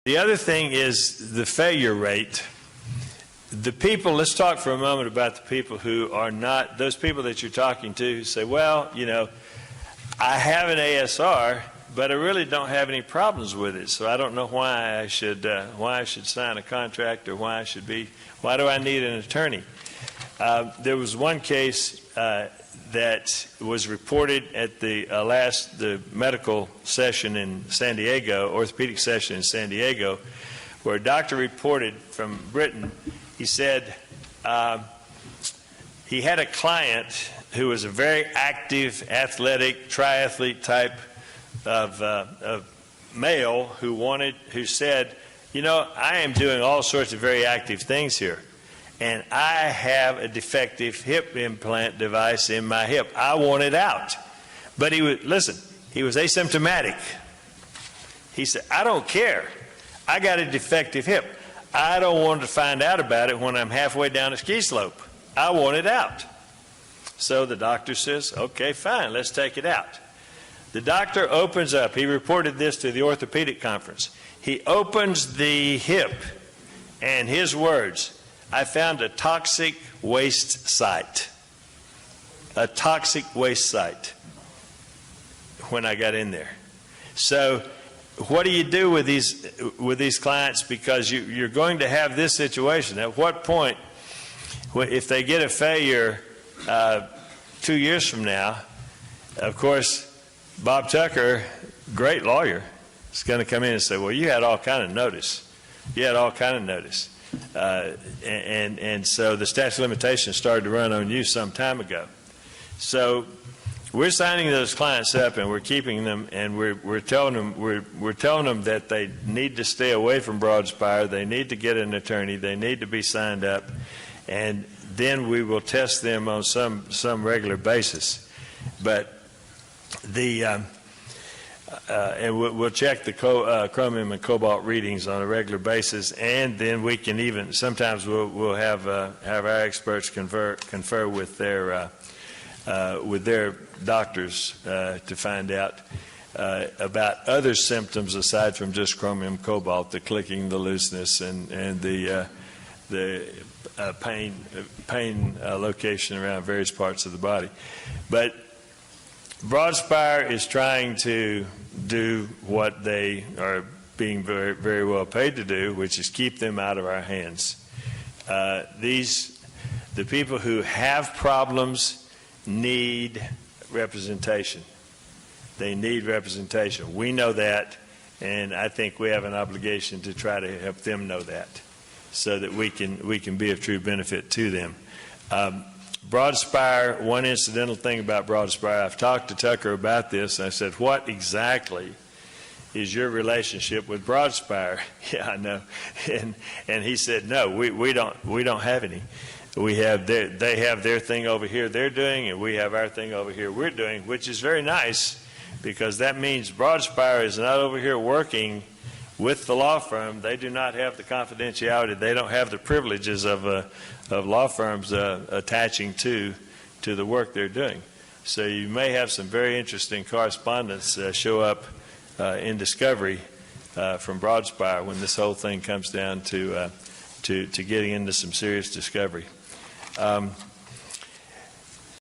The other thing is the failure rate. The people, let's talk for a moment about the people who are not, those people that you're talking to who say, well, you know, I have an ASR, but I really don't have any problems with it, so I don't know why I should sign a contract or why do I need an attorney? There was one case that was reported at the medical session in San Diego, orthopedic session in San Diego, where a doctor reported from Britain. He said he had a client who was a very active, athletic, triathlete type of male who said, you know, I am doing all sorts of very active things here, and I have a defective hip implant device in my hip. I want it out. But he was asymptomatic. He said, I don't care. I got a defective hip. I don't want to find out about it when I'm halfway down a ski slope. I want it out. So the doctor says, okay, fine, let's take it out. The doctor opens up. He reported this to the orthopedic conference. He opens the hip, and his words, I found a toxic waste site. A toxic waste site when I got in there. So what do you do with these clients? Because you're going to have this situation. At what point, if they get a failure 2 years from now, of course, Bob Tucker, great lawyer, is going to come in and say, well, you had all kind of notice. You had all kind of notice. And so the statute of limitations started to run on you some time ago. So we're signing those clients up, and we're keeping them, and we're telling them that they need to stay away from Broadspire. They need to get an attorney. They need to be signed up, and then we will test them on some regular basis. But and we'll check the chromium and cobalt readings on a regular basis, and then we can even sometimes we'll have our experts confer with their doctors to find out about other symptoms aside from just chromium cobalt, the clicking, the looseness, and the pain location around various parts of the body. But Broadspire is trying to do what they are being very, very well paid to do, which is keep them out of our hands. The people who have problems need representation. They need representation. We know that, and I think we have an obligation to try to help them know that, so that we can be of true benefit to them. Broadspire, one incidental thing about Broadspire, I've talked to Tucker about this, and I said, what exactly is your relationship with Broadspire? Yeah, I know. And he said, no, we don't have any. They have their thing over here they're doing, and we have our thing over here we're doing, which is very nice, because that means Broadspire is not over here working with the law firm. They do not have the confidentiality. They don't have the privileges of law firms attaching to the work they're doing. So you may have some very interesting correspondence show up in discovery from Broadspire when this whole thing comes down to getting into some serious discovery.